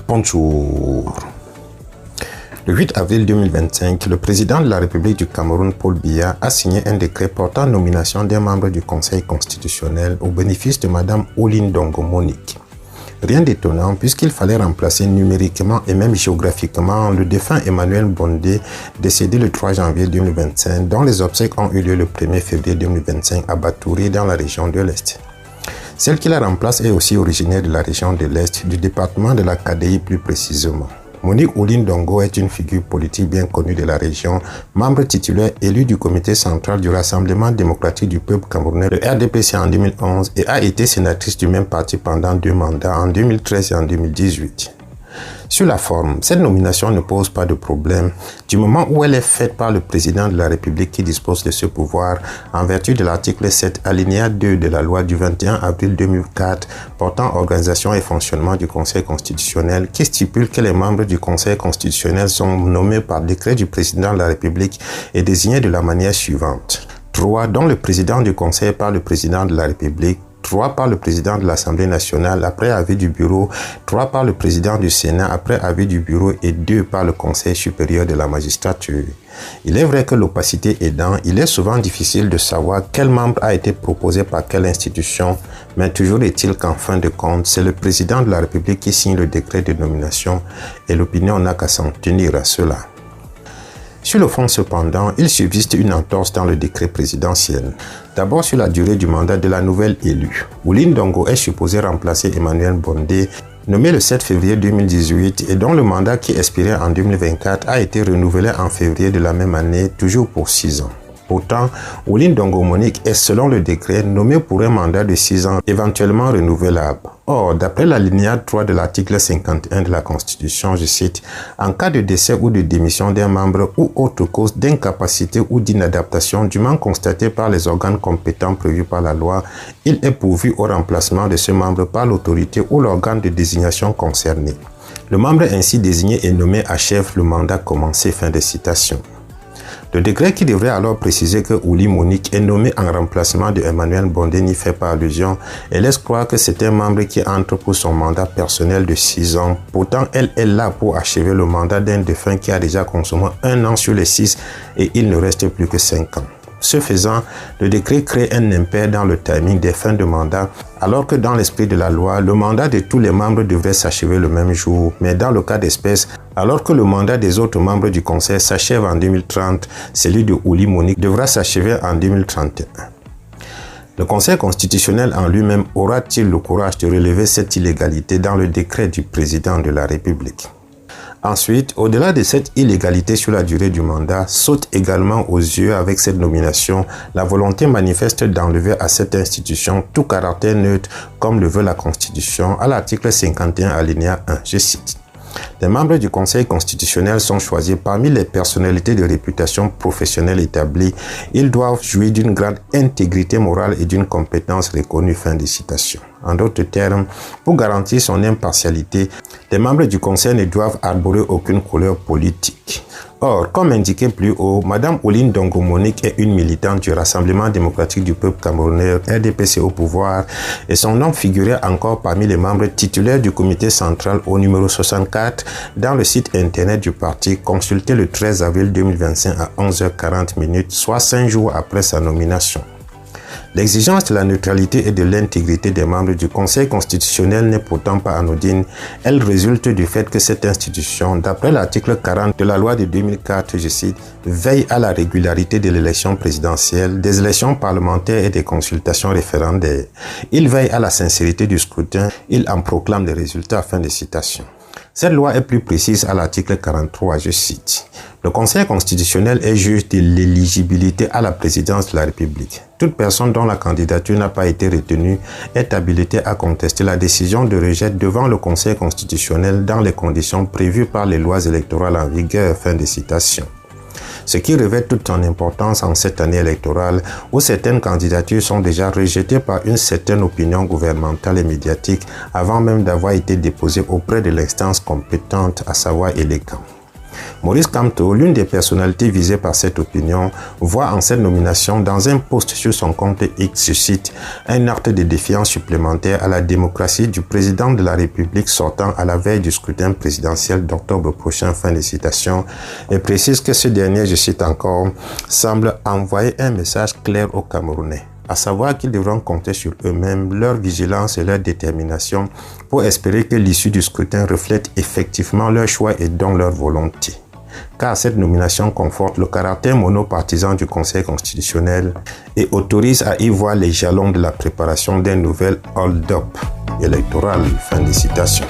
Bonjour. Le 8 avril 2025, le président de la République du Cameroun, Paul Biya, a signé un décret portant nomination d'un membre du Conseil constitutionnel au bénéfice de Mme Oulin Dongo Monique. Rien d'étonnant puisqu'il fallait remplacer numériquement et même géographiquement le défunt Emmanuel Bondé, décédé le 3 janvier 2025, dont les obsèques ont eu lieu le 1er février 2025 à Batouri dans la région de l'Est. Celle qui la remplace est aussi originaire de la région de l'Est, du département de la KDI plus précisément. Monique Oulin Dongo est une figure politique bien connue de la région, membre titulaire élu du comité central du Rassemblement démocratique du peuple camerounais, le RDPC en 2011, et a été sénatrice du même parti pendant 2 mandats en 2013 et en 2018. Sur la forme, cette nomination ne pose pas de problème du moment où elle est faite par le président de la République qui dispose de ce pouvoir en vertu de l'article 7 alinéa 2 de la loi du 21 avril 2004 portant organisation et fonctionnement du Conseil constitutionnel qui stipule que les membres du Conseil constitutionnel sont nommés par décret du président de la République et désignés de la manière suivante. 3. Dont le président du Conseil par le président de la République. 3 par le président de l'Assemblée nationale après avis du bureau, 3 par le président du Sénat après avis du bureau et 2 par le Conseil supérieur de la magistrature. Il est vrai que l'opacité aidant, il est souvent difficile de savoir quel membre a été proposé par quelle institution, mais toujours est-il qu'en fin de compte, c'est le président de la République qui signe le décret de nomination et l'opinion n'a qu'à s'en tenir à cela. Sur le fond cependant, il subsiste une entorse dans le décret présidentiel. D'abord sur la durée du mandat de la nouvelle élue. Oulin Dongo est supposé remplacer Emmanuel Bondé, nommé le 7 février 2018 et dont le mandat qui expirait en 2024 a été renouvelé en février de la même année, toujours pour 6 ans. Pourtant, Oulin Dongo Monique est, selon le décret, nommé pour un mandat de 6 ans, éventuellement renouvelable. Or, d'après l'alinéa 3 de l'article 51 de la Constitution, je cite, « En cas de décès ou de démission d'un membre ou autre cause d'incapacité ou d'inadaptation dûment constatée par les organes compétents prévus par la loi, il est pourvu au remplacement de ce membre par l'autorité ou l'organe de désignation concerné. Le membre ainsi désigné et nommé achève le mandat commencé. » Fin de citation. Le décret qui devrait alors préciser que Oulin Monique est nommé en remplacement de Emmanuel Bondé n'y fait pas allusion et laisse croire que c'est un membre qui entre pour son mandat personnel de 6 ans. Pourtant, elle est là pour achever le mandat d'un défunt qui a déjà consommé 1 an sur les 6 et il ne reste plus que 5 ans. Ce faisant, le décret crée un impair dans le timing des fins de mandat, alors que dans l'esprit de la loi, le mandat de tous les membres devrait s'achever le même jour. Mais dans le cas d'espèce, alors que le mandat des autres membres du Conseil s'achève en 2030, celui de Oulin Monique devra s'achever en 2031. Le Conseil constitutionnel en lui-même aura-t-il le courage de relever cette illégalité dans le décret du président de la République? Ensuite, au-delà de cette illégalité sur la durée du mandat, saute également aux yeux avec cette nomination la volonté manifeste d'enlever à cette institution tout caractère neutre comme le veut la Constitution à l'article 51 alinéa 1, je cite. Les membres du Conseil constitutionnel sont choisis parmi les personnalités de réputation professionnelle établies. Ils doivent jouir d'une grande intégrité morale et d'une compétence reconnue. Fin de citation. En d'autres termes, pour garantir son impartialité, les membres du Conseil ne doivent arborer aucune couleur politique. Or, comme indiqué plus haut, Mme Oulin Dongo Monique est une militante du Rassemblement démocratique du peuple camerounais, RDPC au pouvoir, et son nom figurait encore parmi les membres titulaires du comité central au numéro 64 dans le site internet du parti, consulté le 13 avril 2025 à 11h40, soit 5 jours après sa nomination. L'exigence de la neutralité et de l'intégrité des membres du Conseil constitutionnel n'est pourtant pas anodine. Elle résulte du fait que cette institution, d'après l'article 40 de la loi de 2004, je cite, « veille à la régularité de l'élection présidentielle, des élections parlementaires et des consultations référendaires. Il veille à la sincérité du scrutin, il en proclame les résultats. » Fin de citation. Cette loi est plus précise à l'article 43, je cite. Le Conseil constitutionnel est juge de l'éligibilité à la présidence de la République. Toute personne dont la candidature n'a pas été retenue est habilitée à contester la décision de rejet devant le Conseil constitutionnel dans les conditions prévues par les lois électorales en vigueur. Fin de citation. Ce qui revêt toute son importance en cette année électorale où certaines candidatures sont déjà rejetées par une certaine opinion gouvernementale et médiatique avant même d'avoir été déposées auprès de l'instance compétente, à savoir ELECAN. Maurice Kamto, l'une des personnalités visées par cette opinion, voit en cette nomination dans un post sur son compte X, je cite, un acte de défiance supplémentaire à la démocratie du président de la République sortant à la veille du scrutin présidentiel d'octobre prochain, fin de citation, et précise que ce dernier, je cite encore, semble envoyer un message clair aux Camerounais, à savoir qu'ils devront compter sur eux-mêmes, leur vigilance et leur détermination pour espérer que l'issue du scrutin reflète effectivement leur choix et donc leur volonté. Car cette nomination conforte le caractère monopartisan du Conseil constitutionnel et autorise à y voir les jalons de la préparation d'un nouvel hold-up électoral. Fin de citation.